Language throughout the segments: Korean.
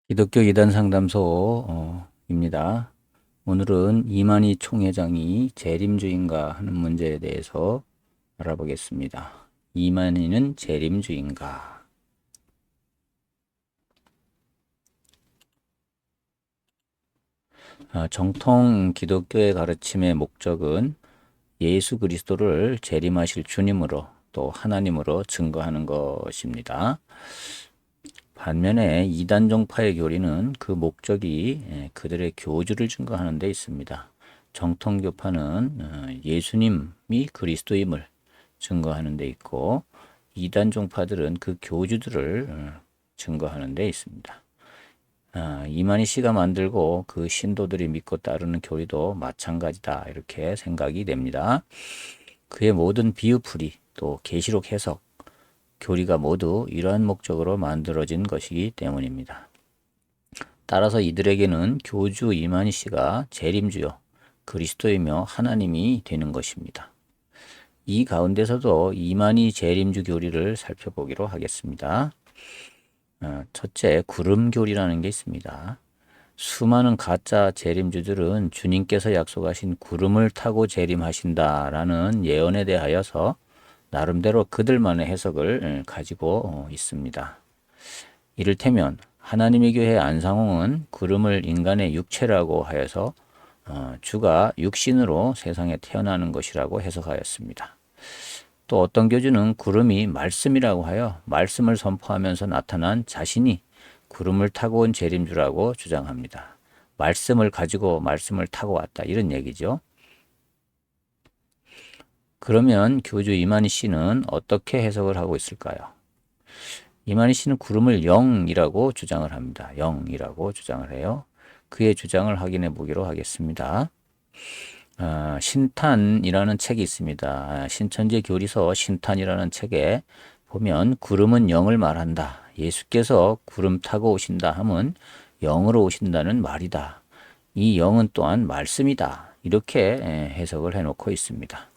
기독교 이단 상담소입니다. 오늘은 이만희 총회장이 재림주인가 하는 문제에 대해서 알아보겠습니다. 이만희는 재림주인가? 정통 기독교의 가르침의 목적은 예수 그리스도를 재림하실 주님으로 또 하나님으로 증거하는 것입니다. 반면에 이단 종파의 교리는 그 목적이 그들의 교주를 증거하는 데 있습니다. 정통교파는 예수님이 그리스도임을 증거하는 데 있고, 이단 종파들은 그 교주들을 증거하는 데 있습니다. 이만희 씨가 만들고 그 신도들이 믿고 따르는 교리도 마찬가지다, 이렇게 생각이 됩니다. 그의 모든 비유풀이 또 계시록 해석, 교리가 모두 이러한 목적으로 만들어진 것이기 때문입니다. 따라서 이들에게는 교주 이만희 씨가 재림주요 그리스도이며 하나님이 되는 것입니다. 이 가운데서도 이만희 재림주 교리를 살펴보기로 하겠습니다. 첫째, 구름교리라는 게 있습니다. 수많은 가짜 재림주들은 주님께서 약속하신 구름을 타고 재림하신다라는 예언에 대하여서 나름대로 그들만의 해석을 가지고 있습니다. 이를테면 하나님의 교회 안상홍은 구름을 인간의 육체라고 하여서 주가 육신으로 세상에 태어나는 것이라고 해석하였습니다. 또 어떤 교주는 구름이 말씀이라고 하여 말씀을 선포하면서 나타난 자신이 구름을 타고 온 재림주라고 주장합니다. 말씀을 가지고 말씀을 타고 왔다, 이런 얘기죠. 그러면 교주 이만희 씨는 어떻게 해석을 하고 있을까요? 이만희 씨는 구름을 영이라고 주장을 합니다. 영이라고 주장을 해요. 그의 주장을 확인해 보기로 하겠습니다. 신탄이라는 책이 있습니다. 신천지 교리서 신탄이라는 책에 보면 구름은 영을 말한다. 예수께서 구름 타고 오신다 하면 영으로 오신다는 말이다. 이 영은 또한 말씀이다. 이렇게 해석을 해놓고 있습니다.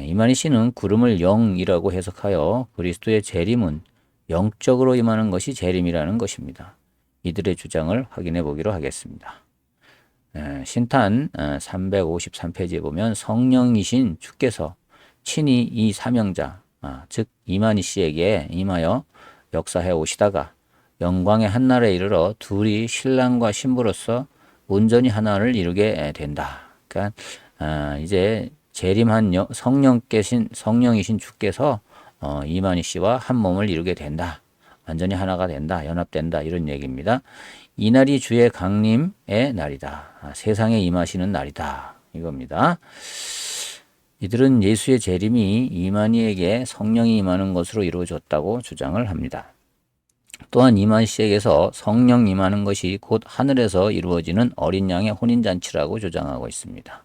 이만희 씨는 구름을 영이라고 해석하여 그리스도의 재림은 영적으로 임하는 것이 재림이라는 것입니다. 이들의 주장을 확인해 보기로 하겠습니다. 신탄 353페이지에 보면 성령이신 주께서 친히 이 사명자, 즉 이만희 씨에게 임하여 역사해 오시다가 영광의 한날에 이르러 둘이 신랑과 신부로서 온전히 하나를 이루게 된다. 그러니까 이제 재림한 성령이신 주께서 이만희 씨와 한 몸을 이루게 된다. 완전히 하나가 된다. 연합된다. 이런 얘기입니다. 이날이 주의 강림의 날이다. 세상에 임하시는 날이다. 이겁니다. 이들은 예수의 재림이 이만희에게 성령이 임하는 것으로 이루어졌다고 주장을 합니다. 또한 이만희 씨에게서 성령 임하는 것이 곧 하늘에서 이루어지는 어린 양의 혼인잔치라고 주장하고 있습니다.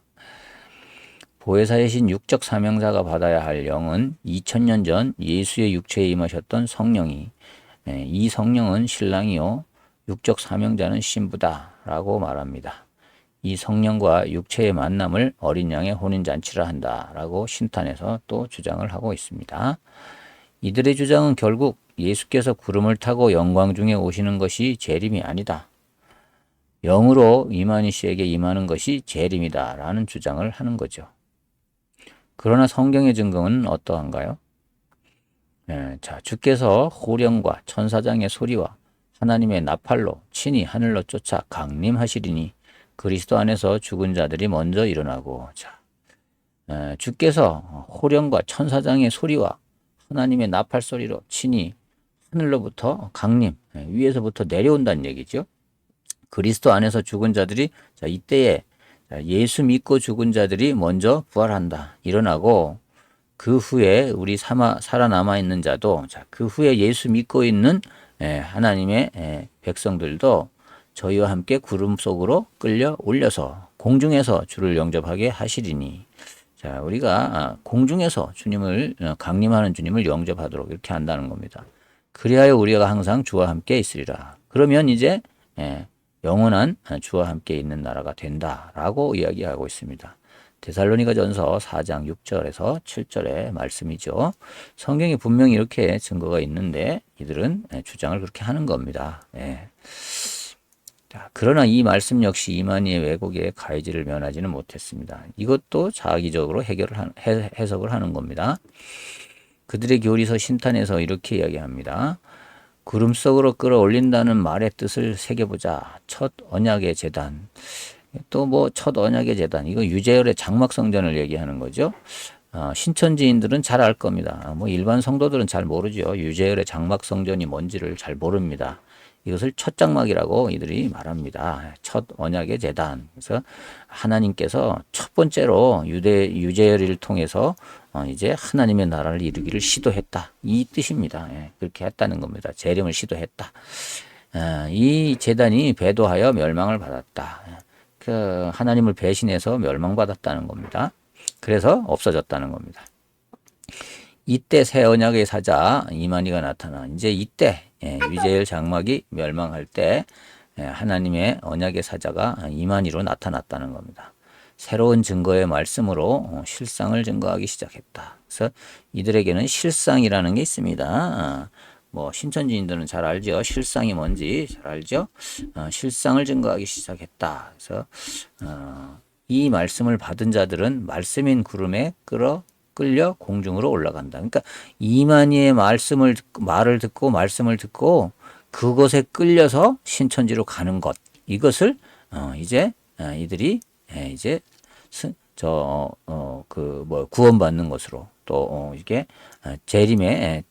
보혜사이신 육적 사명자가 받아야 할 영은 2000년 전 예수의 육체에 임하셨던 성령이, 이 성령은 신랑이요 육적 사명자는 신부다라고 말합니다. 이 성령과 육체의 만남을 어린 양의 혼인잔치라 한다라고 신탄에서 또 주장을 하고 있습니다. 이들의 주장은 결국 예수께서 구름을 타고 영광 중에 오시는 것이 재림이 아니다. 영으로 이만희 씨에게 임하는 것이 재림이다라는 주장을 하는 거죠. 그러나 성경의 증거는 어떠한가요? 자, 주께서 호령과 천사장의 소리와 하나님의 나팔로 친히 하늘로 쫓아 강림하시리니 그리스도 안에서 죽은 자들이 먼저 일어나고, 자, 주께서 호령과 천사장의 소리와 하나님의 나팔 소리로 친히 하늘로부터 강림, 위에서부터 내려온다는 얘기죠. 그리스도 안에서 죽은 자들이, 자, 이때에 예수 믿고 죽은 자들이 먼저 부활한다. 일어나고 그 후에 우리 살아남아 있는 자도, 자, 그 후에 예수 믿고 있는 하나님의 백성들도 저희와 함께 구름 속으로 끌려 올려서 공중에서 주를 영접하게 하시리니, 자, 우리가 공중에서 주님을 강림하는 주님을 영접하도록 이렇게 한다는 겁니다. 그리하여 우리가 항상 주와 함께 있으리라. 그러면 이제 영원한 주와 함께 있는 나라가 된다라고 이야기하고 있습니다. 데살로니가전서 4장 6절에서 7절의 말씀이죠. 성경에 분명히 이렇게 증거가 있는데 이들은 주장을 그렇게 하는 겁니다. 예. 자, 그러나 이 말씀 역시 이만희의 왜곡에 가해지를 면하지는 못했습니다. 이것도 자기적으로 해석을 하는 겁니다. 그들의 교리서 신탄에서 이렇게 이야기합니다. 구름 속으로 끌어올린다는 말의 뜻을 새겨보자. 첫 언약의 제단. 또 뭐 첫 언약의 제단. 이거 유재열의 장막 성전을 얘기하는 거죠. 신천지인들은 잘 알 겁니다. 뭐 일반 성도들은 잘 모르죠. 유재열의 장막 성전이 뭔지를 잘 모릅니다. 이것을 첫 장막이라고 이들이 말합니다. 첫 언약의 제단. 그래서 하나님께서 첫 번째로 유재열을 통해서 이제 하나님의 나라를 이루기를 시도했다. 이 뜻입니다. 예, 그렇게 했다는 겁니다. 재림을 시도했다. 이 제단이 배도하여 멸망을 받았다. 그 하나님을 배신해서 멸망받았다는 겁니다. 그래서 없어졌다는 겁니다. 이때 새 언약의 사자 이만희가 나타나 이제 이때 유재열 장막이 멸망할 때 하나님의 언약의 사자가 이만희로 나타났다는 겁니다. 새로운 증거의 말씀으로 실상을 증거하기 시작했다. 그래서 이들에게는 실상이라는 게 있습니다. 뭐 신천지인들은 잘 알죠. 실상이 뭔지 잘 알죠. 실상을 증거하기 시작했다. 그래서 이 말씀을 받은 자들은 말씀인 구름에 끌려 공중으로 올라간다. 그러니까 이만희의 말을 듣고 말씀을 듣고 그것에 끌려서 신천지로 가는 것. 이것을 이제 이들이 이제 구원받는 것으로 또 이게 재림의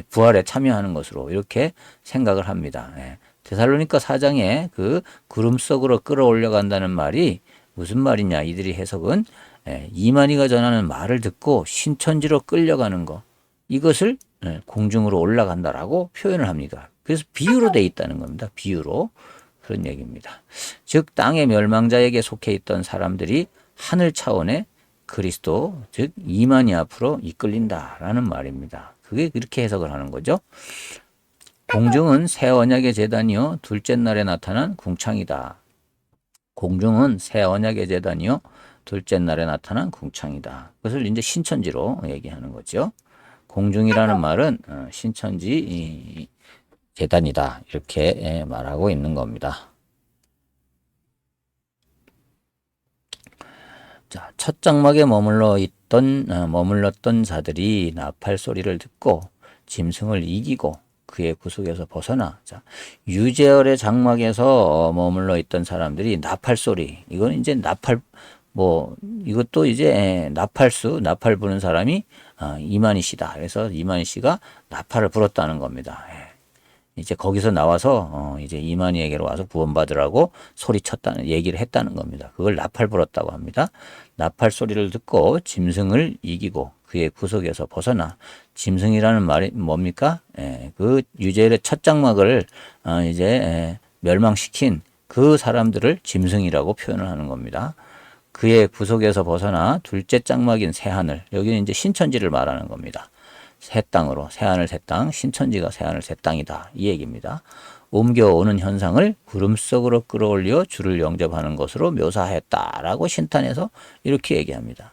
부활에 참여하는 것으로 이렇게 생각을 합니다. 데살로니가 4장에 그 구름 속으로 끌어올려 간다는 말이 무슨 말이냐? 이들이 해석은 이만희가 전하는 말을 듣고 신천지로 끌려가는 것, 이것을 공중으로 올라간다라고 표현을 합니다. 그래서 비유로 돼 있다는 겁니다. 비유로. 그런 얘기입니다. 즉 땅의 멸망자에게 속해 있던 사람들이 하늘 차원의 그리스도, 즉 이만희 앞으로 이끌린다라는 말입니다. 그게 그렇게 해석을 하는 거죠. 공중은 새 언약의 제단이요 둘째 날에 나타난 궁창이다. 공중은 새 언약의 제단이요 둘째 날에 나타난 궁창이다. 그것을 이제 신천지로 얘기하는 거죠. 공중이라는 말은 신천지 제단이다. 이렇게 말하고 있는 겁니다. 자, 첫 장막에 머물렀던 자들이 나팔 소리를 듣고 짐승을 이기고 그의 구속에서 벗어나. 자, 유재열의 장막에서 머물러 있던 사람들이 나팔 소리. 이건 이제 이것도 이제 나팔 부는 사람이 이만희 씨다. 그래서 이만희 씨가 나팔을 불었다는 겁니다. 이제 거기서 나와서 이제 이만희에게로 와서 구원받으라고 소리쳤다는 얘기를 했다는 겁니다. 그걸 나팔 불었다고 합니다. 나팔 소리를 듣고 짐승을 이기고 그의 구속에서 벗어나. 짐승이라는 말이 뭡니까? 그 유재열의 첫 장막을 이제 멸망시킨 그 사람들을 짐승이라고 표현을 하는 겁니다. 그의 구속에서 벗어나 둘째 장막인 새하늘, 여기는 이제 신천지를 말하는 겁니다. 새 땅으로, 새하늘 새 땅, 신천지가 새하늘 새 땅이다. 이 얘기입니다. 옮겨오는 현상을 구름 속으로 끌어올려 주를 영접하는 것으로 묘사했다라고 신탄에서 이렇게 얘기합니다.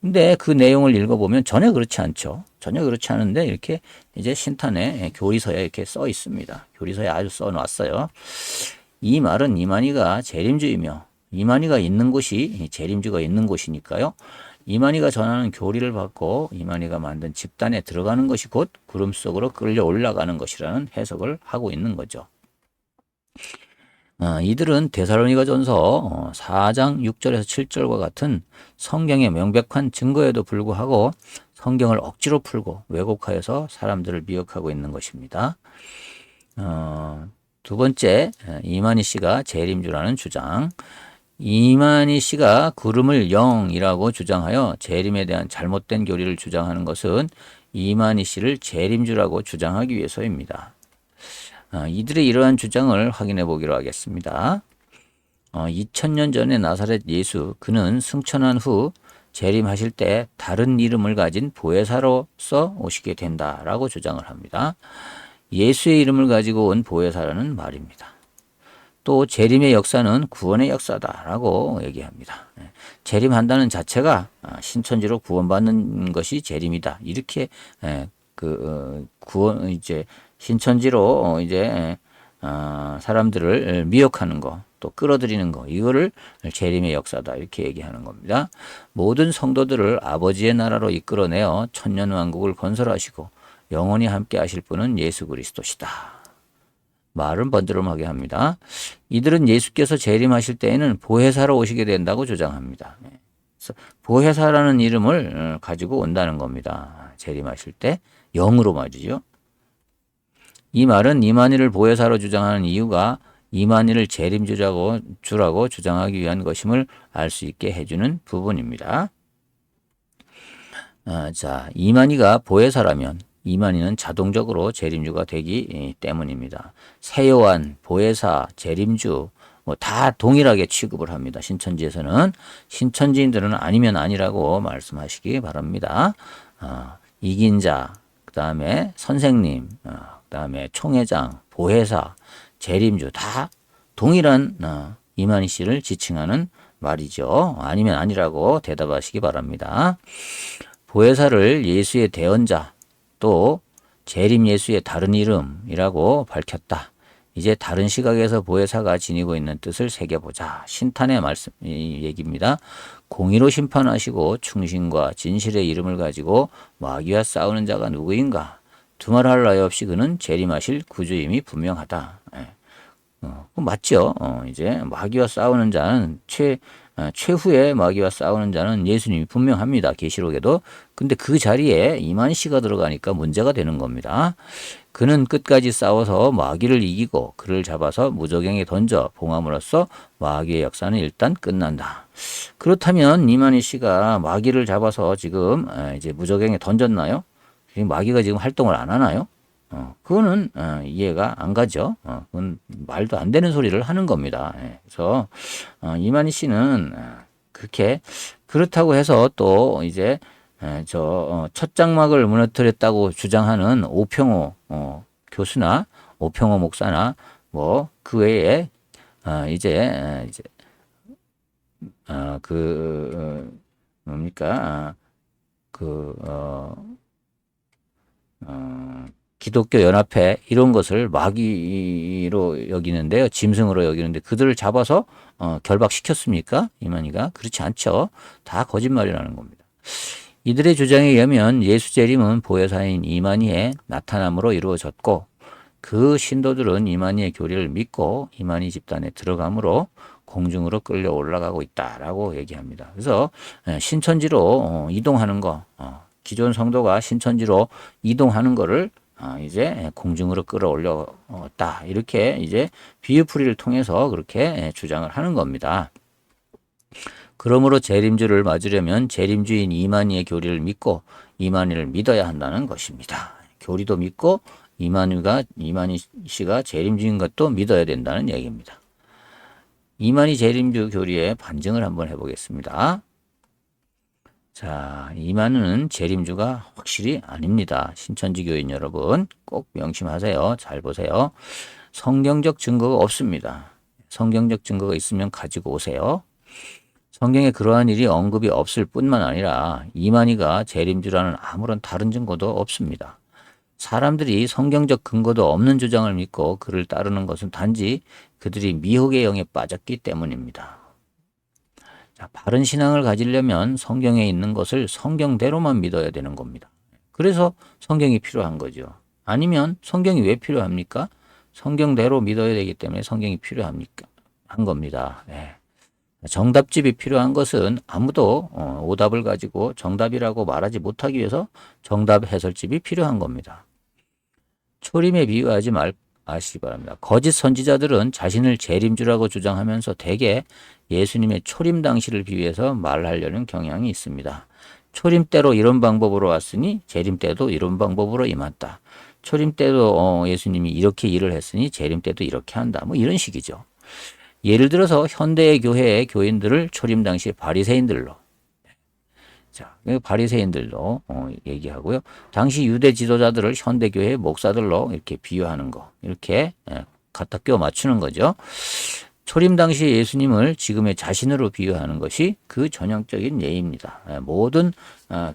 근데 그 내용을 읽어보면 전혀 그렇지 않죠. 전혀 그렇지 않은데 이렇게 이제 신탄의 교리서에 이렇게 써 있습니다. 교리서에 아주 써 놨어요. 이 말은 이만희가 재림주이며 이만희가 있는 곳이 재림주가 있는 곳이니까요. 이만희가 전하는 교리를 받고 이만희가 만든 집단에 들어가는 것이 곧 구름 속으로 끌려 올라가는 것이라는 해석을 하고 있는 거죠. 이들은 데살로니가전서 4장 6절에서 7절과 같은 성경의 명백한 증거에도 불구하고 성경을 억지로 풀고 왜곡하여서 사람들을 미혹하고 있는 것입니다. 두 번째, 이만희 씨가 재림주라는 주장. 이만희 씨가 구름을 영이라고 주장하여 재림에 대한 잘못된 교리를 주장하는 것은 이만희 씨를 재림주라고 주장하기 위해서입니다. 이들의 이러한 주장을 확인해 보기로 하겠습니다. 2000년 전에 나사렛 예수, 그는 승천한 후 재림하실 때 다른 이름을 가진 보혜사로서 오시게 된다라고 주장을 합니다. 예수의 이름을 가지고 온 보혜사라는 말입니다. 또 재림의 역사는 구원의 역사다라고 얘기합니다. 재림한다는 자체가 신천지로 구원받는 것이 재림이다. 이렇게 구원 이제 신천지로 이제 사람들을 미혹하는 거, 또 끌어들이는 거, 이거를 재림의 역사다 이렇게 얘기하는 겁니다. 모든 성도들을 아버지의 나라로 이끌어내어 천년왕국을 건설하시고 영원히 함께 하실 분은 예수 그리스도시다. 말은 번드름하게 합니다. 이들은 예수께서 재림하실 때에는 보혜사로 오시게 된다고 주장합니다. 그래서 보혜사라는 이름을 가지고 온다는 겁니다. 재림하실 때 영으로 말이죠. 이 말은 이만희를 보혜사로 주장하는 이유가 이만희를 재림주라고 주장하기 위한 것임을 알 수 있게 해주는 부분입니다. 자, 이만희가 보혜사라면 이만희는 자동적으로 재림주가 되기 때문입니다. 세요한, 보혜사, 재림주 뭐 다 동일하게 취급을 합니다. 신천지에서는. 신천지인들은 아니면 아니라고 말씀하시기 바랍니다. 이긴 자, 그 다음에 선생님, 그 다음에 총회장, 보혜사, 재림주 다 동일한 이만희 씨를 지칭하는 말이죠. 아니면 아니라고 대답하시기 바랍니다. 보혜사를 예수의 대언자, 또 재림 예수의 다른 이름이라고 밝혔다. 이제 다른 시각에서 보혜사가 지니고 있는 뜻을 새겨보자. 신탄의 말씀, 이 얘기입니다. 공의로 심판하시고 충신과 진실의 이름을 가지고 마귀와 싸우는 자가 누구인가? 두말할 나위 없이 그는 재림하실 구주임이 분명하다. 맞죠? 이제 마귀와 싸우는 자는 최후의 마귀와 싸우는 자는 예수님이 분명합니다. 계시록에도. 근데 그 자리에 이만희 씨가 들어가니까 문제가 되는 겁니다. 그는 끝까지 싸워서 마귀를 이기고 그를 잡아서 무저갱에 던져 봉함으로써 마귀의 역사는 일단 끝난다. 그렇다면 이만희 씨가 마귀를 잡아서 지금 이제 무저갱에 던졌나요? 마귀가 지금 활동을 안 하나요? 그거는 이해가 안 가죠. 그건 말도 안 되는 소리를 하는 겁니다. 그래서 이만희 씨는 그렇게 그렇다고 해서 또 이제 첫 장막을 무너뜨렸다고 주장하는 오평호 교수나 오평호 목사나 뭐 그 외에 이제 뭡니까 기독교 연합회 이런 것을 마귀로 여기는데요. 짐승으로 여기는데 그들을 잡아서 결박시켰습니까? 이만희가? 그렇지 않죠. 다 거짓말이라는 겁니다. 이들의 주장에 의하면 예수 재림은 보혜사인 이만희의 나타남으로 이루어졌고 그 신도들은 이만희의 교리를 믿고 이만희 집단에 들어가므로 공중으로 끌려 올라가고 있다라고 얘기합니다. 그래서 신천지로 이동하는 거, 기존 성도가 신천지로 이동하는 거를 이제 공중으로 끌어올렸다. 이렇게 이제 비유풀이를 통해서 그렇게 주장을 하는 겁니다. 그러므로 재림주를 맞으려면 재림주인 이만희의 교리를 믿고 이만희를 믿어야 한다는 것입니다. 교리도 믿고 이만희 씨가 재림주인 것도 믿어야 된다는 얘기입니다. 이만희 재림주 교리의 반증을 한번 해보겠습니다. 자, 이만희는 재림주가 확실히 아닙니다. 신천지 교인 여러분 꼭 명심하세요. 잘 보세요. 성경적 증거가 없습니다. 성경적 증거가 있으면 가지고 오세요. 성경에 그러한 일이 언급이 없을 뿐만 아니라 이만희가 재림주라는 아무런 다른 증거도 없습니다. 사람들이 성경적 근거도 없는 주장을 믿고 그를 따르는 것은 단지 그들이 미혹의 영에 빠졌기 때문입니다. 자, 바른 신앙을 가지려면 성경에 있는 것을 성경대로만 믿어야 되는 겁니다. 그래서 성경이 필요한 거죠. 아니면 성경이 왜 필요합니까? 성경대로 믿어야 되기 때문에 성경이 필요합니까? 한 겁니다. 네. 정답집이 필요한 것은 아무도 오답을 가지고 정답이라고 말하지 못하기 위해서 정답 해설집이 필요한 겁니다. 초림에 비유하지 아시기 바랍니다. 거짓 선지자들은 자신을 재림주라고 주장하면서 대개 예수님의 초림 당시를 비유해서 말하려는 경향이 있습니다. 초림 때로 이런 방법으로 왔으니 재림 때도 이런 방법으로 임한다. 초림 때도 예수님이 이렇게 일을 했으니 재림 때도 이렇게 한다. 뭐 이런 식이죠. 예를 들어서 현대의 교회의 교인들을 초림 당시 바리새인들로, 자, 바리새인들로 얘기하고요. 당시 유대 지도자들을 현대 교회의 목사들로 이렇게 비유하는 거, 이렇게 갖다 끼워 맞추는 거죠. 초림 당시 예수님을 지금의 자신으로 비유하는 것이 그 전형적인 예입니다. 모든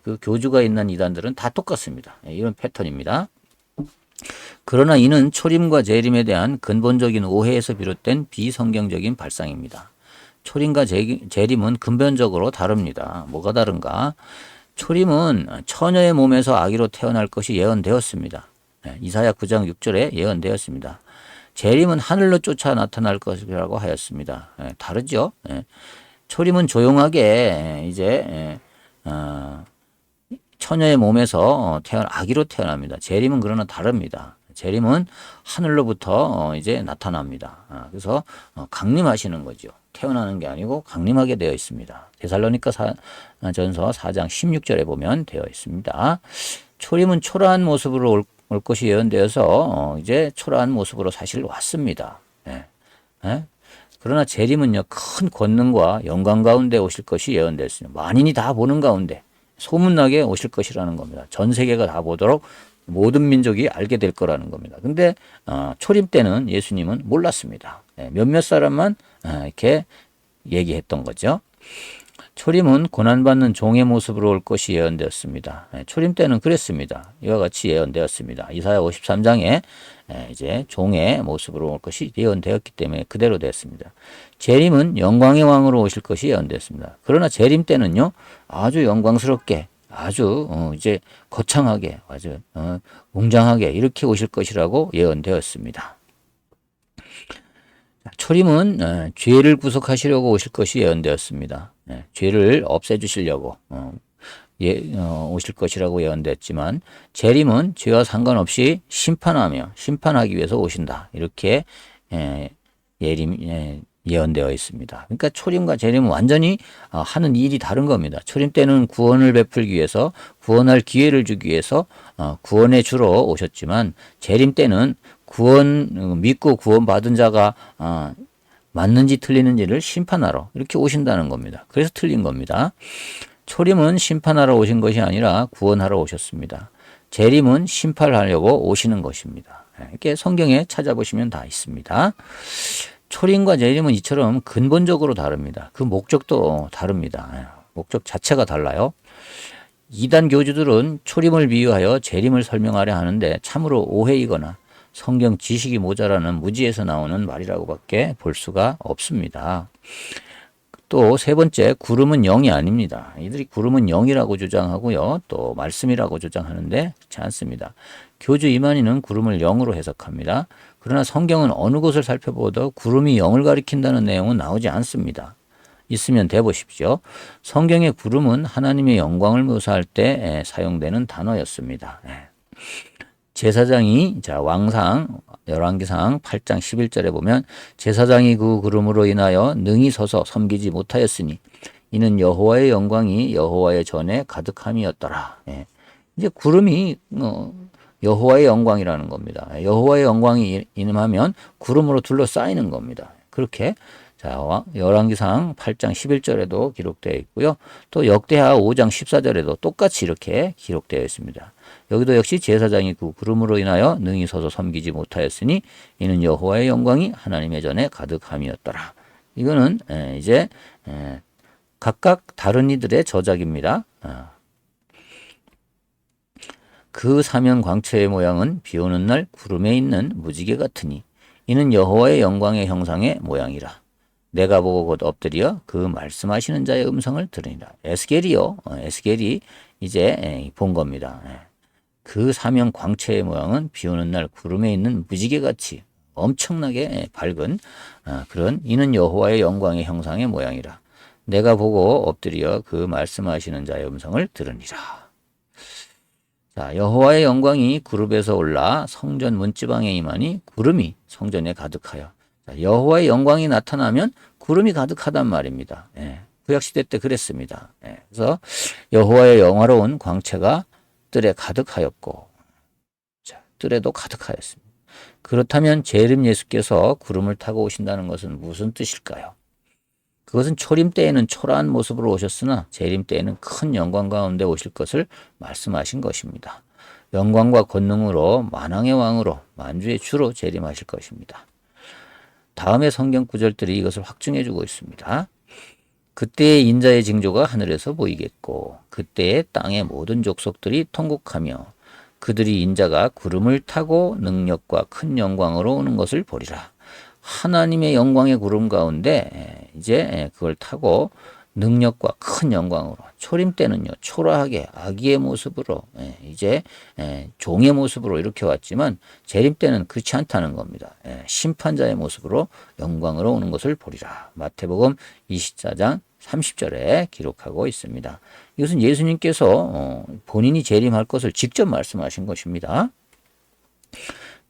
그 교주가 있는 이단들은 다 똑같습니다. 이런 패턴입니다. 그러나 이는 초림과 재림에 대한 근본적인 오해에서 비롯된 비성경적인 발상입니다. 초림과 재림은 근본적으로 다릅니다. 뭐가 다른가? 초림은 처녀의 몸에서 아기로 태어날 것이 예언되었습니다. 이사야 9장 6절에 예언되었습니다. 재림은 하늘로 쫓아 나타날 것이라고 하였습니다. 다르죠? 초림은 조용하게 이제 처녀의 몸에서 아기로 태어납니다. 재림은 그러나 다릅니다. 재림은 하늘로부터 이제 나타납니다. 그래서 강림하시는 거죠. 태어나는 게 아니고 강림하게 되어 있습니다. 데살로니가 전서 4장 16절에 보면 되어 있습니다. 초림은 초라한 모습으로 올 것이 예언되어서 이제 초라한 모습으로 사실 왔습니다. 그러나 재림은요, 큰 권능과 영광 가운데 오실 것이 예언되었습니다. 만인이 다 보는 가운데 소문나게 오실 것이라는 겁니다. 전 세계가 다 보도록 모든 민족이 알게 될 거라는 겁니다. 근데 초림 때는 예수님은 몰랐습니다. 몇몇 사람만 이렇게 얘기했던 거죠. 초림은 고난받는 종의 모습으로 올 것이 예언되었습니다. 초림 때는 그랬습니다. 이와 같이 예언되었습니다. 이사야 53장에 이제 종의 모습으로 올 것이 예언되었기 때문에 그대로 됐습니다. 재림은 영광의 왕으로 오실 것이 예언되었습니다. 그러나 재림 때는요, 아주 영광스럽게, 아주 이제 거창하게, 아주 웅장하게 이렇게 오실 것이라고 예언되었습니다. 초림은 죄를 구속하시려고 오실 것이 예언되었습니다. 죄를 없애주시려고 오실 것이라고 예언됐지만, 재림은 죄와 상관없이 심판하기 위해서 오신다. 이렇게 예언되어 있습니다. 그러니까 초림과 재림은 완전히 하는 일이 다른 겁니다. 초림 때는 구원을 베풀기 위해서, 구원할 기회를 주기 위해서 구원의 주로 오셨지만, 재림 때는 믿고 구원받은 자가 맞는지 틀리는지를 심판하러 이렇게 오신다는 겁니다. 그래서 틀린 겁니다. 초림은 심판하러 오신 것이 아니라 구원하러 오셨습니다. 재림은 심판하려고 오시는 것입니다. 이렇게 성경에 찾아보시면 다 있습니다. 초림과 재림은 이처럼 근본적으로 다릅니다. 그 목적도 다릅니다. 목적 자체가 달라요. 이단 교주들은 초림을 비유하여 재림을 설명하려 하는데 참으로 오해이거나 성경 지식이 모자라는 무지에서 나오는 말이라고밖에 볼 수가 없습니다. 또 세 번째, 구름은 영이 아닙니다. 이들이 구름은 영이라고 주장하고요, 또 말씀이라고 주장하는데 그렇지 않습니다. 교주 이만희는 구름을 영으로 해석합니다. 그러나 성경은 어느 곳을 살펴보도 구름이 영을 가리킨다는 내용은 나오지 않습니다. 있으면 대보십시오. 성경의 구름은 하나님의 영광을 묘사할 때 사용되는 단어였습니다. 제사장이 왕상 열왕기상 8장 11절에 보면 제사장이 그 구름으로 인하여 능히 서서 섬기지 못하였으니 이는 여호와의 영광이 여호와의 전에 가득함이었더라. 이제 구름이 여호와의 영광이라는 겁니다. 여호와의 영광이 임하면 구름으로 둘러싸이는 겁니다. 그렇게 열왕기상 8장 11절에도 기록되어 있고요. 또 역대하 5장 14절에도 똑같이 이렇게 기록되어 있습니다. 여기도 역시 제사장이 그 구름으로 인하여 능히 서서 섬기지 못하였으니 이는 여호와의 영광이 하나님의 전에 가득함이었더라. 이거는 이제 각각 다른 이들의 저작입니다. 그 사면 광채의 모양은 비 오는 날 구름에 있는 무지개 같으니 이는 여호와의 영광의 형상의 모양이라. 내가 보고 곧 엎드려 그 말씀하시는 자의 음성을 들으니라. 에스겔이 이제 본 겁니다. 그 사면 광채의 모양은 비 오는 날 구름에 있는 무지개같이 엄청나게 밝은 그런 이는 여호와의 영광의 형상의 모양이라. 내가 보고 엎드려 그 말씀하시는 자의 음성을 들으니라. 자, 여호와의 영광이 구름에서 올라 성전 문지방에 임하니 구름이 성전에 가득하여. 자, 여호와의 영광이 나타나면 구름이 가득하단 말입니다. 구약시대 때 그랬습니다. 그래서 여호와의 영화로운 광채가 뜰에 가득하였고, 자, 뜰에도 가득하였습니다. 그렇다면 재림 예수께서 구름을 타고 오신다는 것은 무슨 뜻일까요? 그것은 초림 때에는 초라한 모습으로 오셨으나 재림 때에는 큰 영광 가운데 오실 것을 말씀하신 것입니다. 영광과 권능으로 만왕의 왕으로 만주의 주로 재림하실 것입니다. 다음의 성경 구절들이 이것을 확증해 주고 있습니다. 그때의 인자의 징조가 하늘에서 보이겠고 그때의 땅의 모든 족속들이 통곡하며 그들이 인자가 구름을 타고 능력과 큰 영광으로 오는 것을 보리라. 하나님의 영광의 구름 가운데 이제 그걸 타고 능력과 큰 영광으로 초림 때는요 초라하게 아기의 모습으로 이제 종의 모습으로 이렇게 왔지만 재림 때는 그렇지 않다는 겁니다. 심판자의 모습으로 영광으로 오는 것을 보리라. 마태복음 24장 30절에 기록하고 있습니다. 이것은 예수님께서 본인이 재림할 것을 직접 말씀하신 것입니다.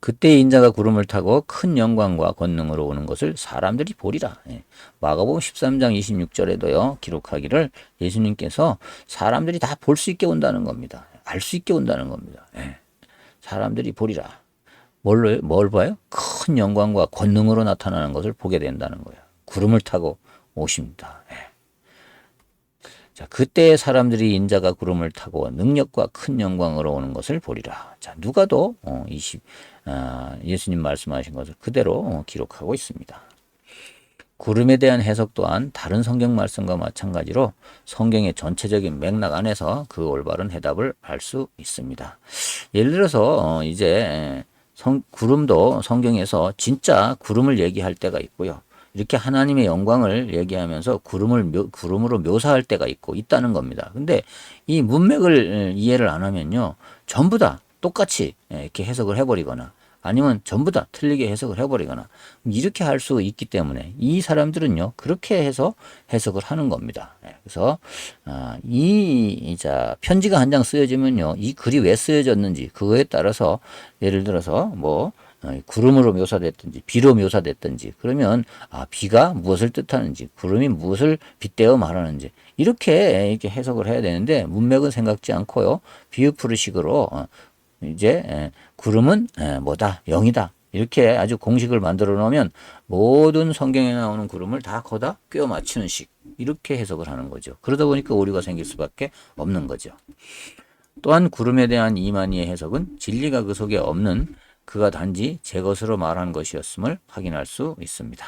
그때 인자가 구름을 타고 큰 영광과 권능으로 오는 것을 사람들이 보리라. 마가복음 13장 26절에도요 기록하기를 예수님께서 사람들이 다 볼 수 있게 온다는 겁니다. 알 수 있게 온다는 겁니다. 사람들이 보리라. 뭘 봐요? 큰 영광과 권능으로 나타나는 것을 보게 된다는 거예요. 구름을 타고 오십니다. 자, 그때 사람들이 인자가 구름을 타고 능력과 큰 영광으로 오는 것을 보리라. 자, 누가도 예수님 말씀하신 것을 그대로 기록하고 있습니다. 구름에 대한 해석 또한 다른 성경 말씀과 마찬가지로 성경의 전체적인 맥락 안에서 그 올바른 해답을 알 수 있습니다. 예를 들어서 이제 구름도 성경에서 진짜 구름을 얘기할 때가 있고요. 이렇게 하나님의 영광을 얘기하면서 구름으로 묘사할 때가 있다는 겁니다. 근데 이 문맥을 이해를 안 하면요. 전부 다 똑같이 이렇게 해석을 해버리거나 아니면 전부 다 틀리게 해석을 해버리거나 이렇게 할 수 있기 때문에 이 사람들은요. 그렇게 해서 해석을 하는 겁니다. 그래서 편지가 한 장 쓰여지면요. 이 글이 왜 쓰여졌는지 그거에 따라서 예를 들어서 뭐 구름으로 묘사됐든지 비로 묘사됐든지 그러면 비가 무엇을 뜻하는지 구름이 무엇을 빗대어 말하는지 이렇게 해석을 해야 되는데 문맥은 생각지 않고요. 비유풀이식으로 이제 구름은 뭐다 영이다 이렇게 아주 공식을 만들어 놓으면 모든 성경에 나오는 구름을 다 거다 꿰어 맞추는 식 이렇게 해석을 하는 거죠. 그러다 보니까 오류가 생길 수밖에 없는 거죠. 또한 구름에 대한 이만희의 해석은 진리가 그 속에 없는 그가 단지 제 것으로 말한 것이었음을 확인할 수 있습니다.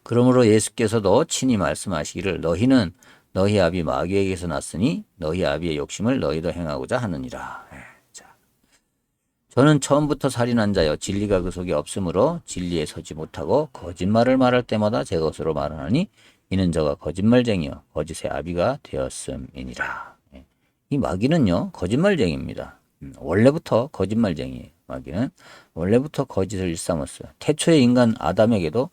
그러므로 예수께서도 친히 말씀하시기를 너희는 너희 아비 마귀에게서 났으니 너희 아비의 욕심을 너희도 행하고자 하느니라. 저는 처음부터 살인한 자여 진리가 그 속에 없으므로 진리에 서지 못하고 거짓말을 말할 때마다 제 것으로 말하노니 이는 저가 거짓말쟁이요 거짓의 아비가 되었음이니라. 이 마귀는요 거짓말쟁이입니다. 원래부터 거짓말쟁이에요. 마귀는 원래부터 거짓을 일삼았어요. 태초의 인간 아담에게도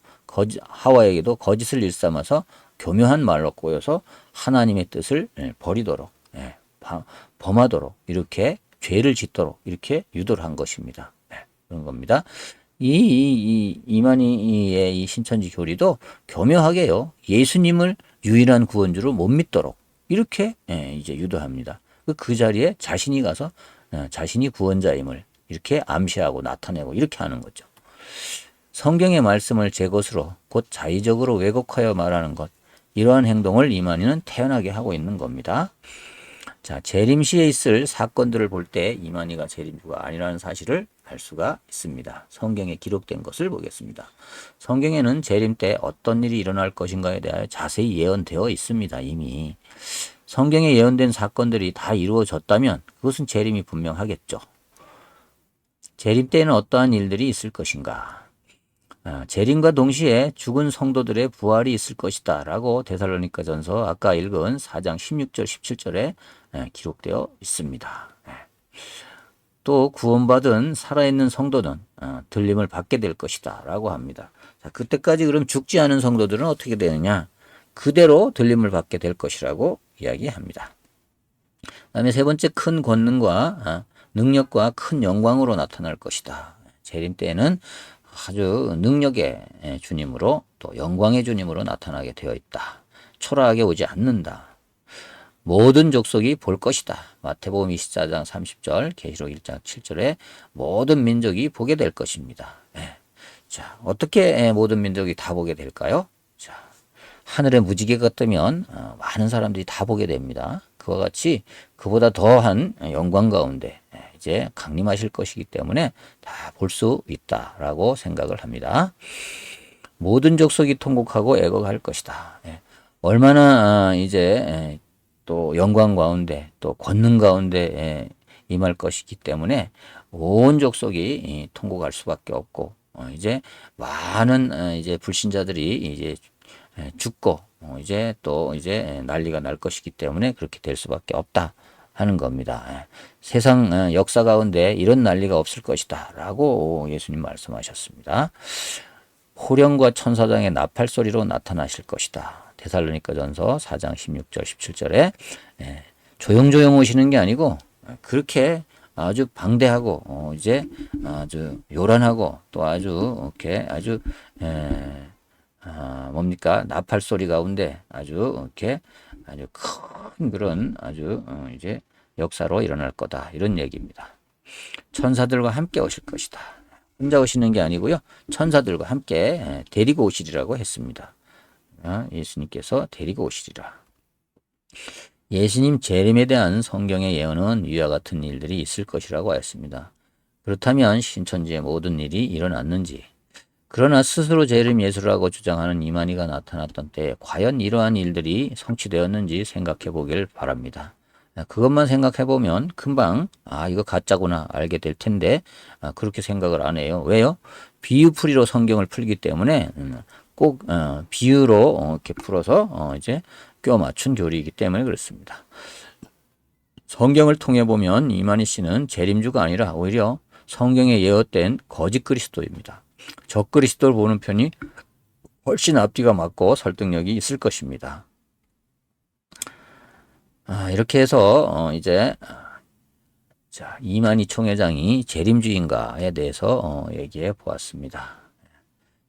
하와에게도 거짓을 일삼아서 교묘한 말로 꼬여서 하나님의 뜻을 버리도록 범하도록 이렇게 죄를 짓도록 이렇게 유도를 한 것입니다. 그런 겁니다. 이만희의 이 신천지 교리도 교묘하게요. 예수님을 유일한 구원주로 못 믿도록 이렇게 이제 유도합니다. 그 자리에 자신이 가서 자신이 구원자임을 이렇게 암시하고 나타내고 이렇게 하는 거죠. 성경의 말씀을 제 것으로 곧 자의적으로 왜곡하여 말하는 것 이러한 행동을 이만희는 태연하게 하고 있는 겁니다. 자, 재림 시에 있을 사건들을 볼 때 이만희가 재림주가 아니라는 사실을 알 수가 있습니다. 성경에 기록된 것을 보겠습니다. 성경에는 재림 때 어떤 일이 일어날 것인가에 대하여 자세히 예언되어 있습니다. 이미 성경에 예언된 사건들이 다 이루어졌다면 그것은 재림이 분명하겠죠. 재림 때에는 어떠한 일들이 있을 것인가? 재림과 동시에 죽은 성도들의 부활이 있을 것이다 라고 데살로니가전서 아까 읽은 4장 16절 17절에 기록되어 있습니다. 또 구원받은 살아있는 성도는 들림을 받게 될 것이다 라고 합니다. 자, 그때까지 그럼 죽지 않은 성도들은 어떻게 되느냐? 그대로 들림을 받게 될 것이라고 이야기합니다. 그다음에 세 번째 큰 권능과 능력과 큰 영광으로 나타날 것이다. 재림 때에는 아주 능력의 주님으로 또 영광의 주님으로 나타나게 되어 있다. 초라하게 오지 않는다. 모든 족속이 볼 것이다. 마태복음 24장 30절, 계시록 1장 7절에 모든 민족이 보게 될 것입니다. 자, 어떻게 모든 민족이 다 보게 될까요? 자, 하늘의 무지개가 뜨면 많은 사람들이 다 보게 됩니다. 그와 같이 그보다 더한 영광 가운데 이제 강림하실 것이기 때문에 다 볼 수 있다라고 생각을 합니다. 모든 족속이 통곡하고 애곡할 것이다. 예. 얼마나 이제 또 영광 가운데 또 권능 가운데 임할 것이기 때문에 온 족속이 통곡할 수밖에 없고 이제 많은 이제 불신자들이 이제 죽고 이제 또 이제 난리가 날 것이기 때문에 그렇게 될 수밖에 없다 하는 겁니다. 세상 역사 가운데 이런 난리가 없을 것이다 라고 예수님 말씀하셨습니다. 호령과 천사장의 나팔 소리로 나타나실 것이다. 데살로니가전서 4장 16절 17절에 조용조용 오시는 게 아니고 그렇게 아주 방대하고 이제 아주 요란하고 또 아주 이렇게 아주 뭡니까 나팔 소리 가운데 아주 이렇게 아주 큰 그런 아주 이제 역사로 일어날 거다 이런 얘기입니다. 천사들과 함께 오실 것이다. 혼자 오시는 게 아니고요. 천사들과 함께 데리고 오시리라고 했습니다. 예수님께서 데리고 오시리라. 예수님 재림에 대한 성경의 예언은 위와 같은 일들이 있을 것이라고 하였습니다. 그렇다면 신천지의 모든 일이 일어났는지, 그러나 스스로 재림 예수라고 주장하는 이만희가 나타났던 때에 과연 이러한 일들이 성취되었는지 생각해 보길 바랍니다. 그것만 생각해 보면 금방 이거 가짜구나 알게 될 텐데 그렇게 생각을 안 해요. 왜요? 비유풀이로 성경을 풀기 때문에 꼭 비유로 이렇게 풀어서 이제 껴 맞춘 교리이기 때문에 그렇습니다. 성경을 통해 보면 이만희 씨는 재림주가 아니라 오히려 성경에 예언된 거짓 그리스도입니다. 적 그리스도를 보는 편이 훨씬 앞뒤가 맞고 설득력이 있을 것입니다. 이렇게 해서 이제 이만희 총회장이 재림주인가에 대해서 얘기해 보았습니다.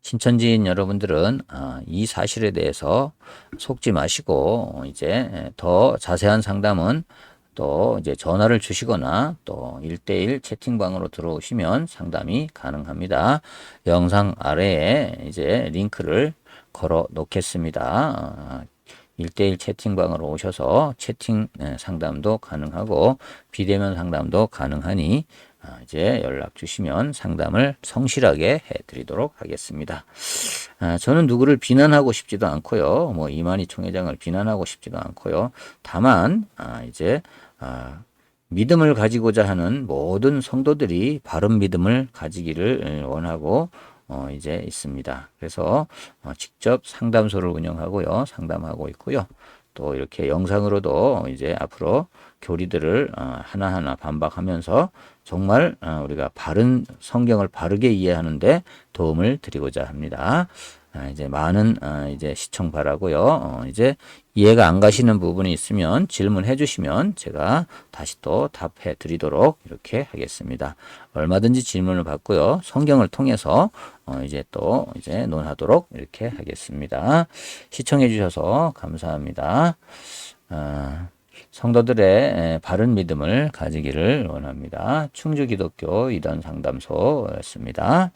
신천지인 여러분들은 이 사실에 대해서 속지 마시고 이제 더 자세한 상담은 또 이제 전화를 주시거나 또 1대1 채팅방으로 들어오시면 상담이 가능합니다. 영상 아래에 이제 링크를 걸어 놓겠습니다. 1대1 채팅방으로 오셔서 채팅 상담도 가능하고 비대면 상담도 가능하니 이제 연락 주시면 상담을 성실하게 해드리도록 하겠습니다. 저는 누구를 비난하고 싶지도 않고요. 뭐 이만희 총회장을 비난하고 싶지도 않고요. 다만 이제 믿음을 가지고자 하는 모든 성도들이 바른 믿음을 가지기를 원하고 이제 있습니다. 그래서 직접 상담소를 운영하고요. 상담하고 있고요. 또 이렇게 영상으로도 이제 앞으로 교리들을 하나하나 반박하면서 정말 우리가 바른 성경을 바르게 이해하는데 도움을 드리고자 합니다. 이제 많은 이제 시청 바라고요. 이제 이해가 안 가시는 부분이 있으면 질문해 주시면 제가 다시 또 답해 드리도록 이렇게 하겠습니다. 얼마든지 질문을 받고요. 성경을 통해서 이제 또 이제 논하도록 이렇게 하겠습니다. 시청해 주셔서 감사합니다. 성도들의 바른 믿음을 가지기를 원합니다. 충주기독교 이단 상담소였습니다.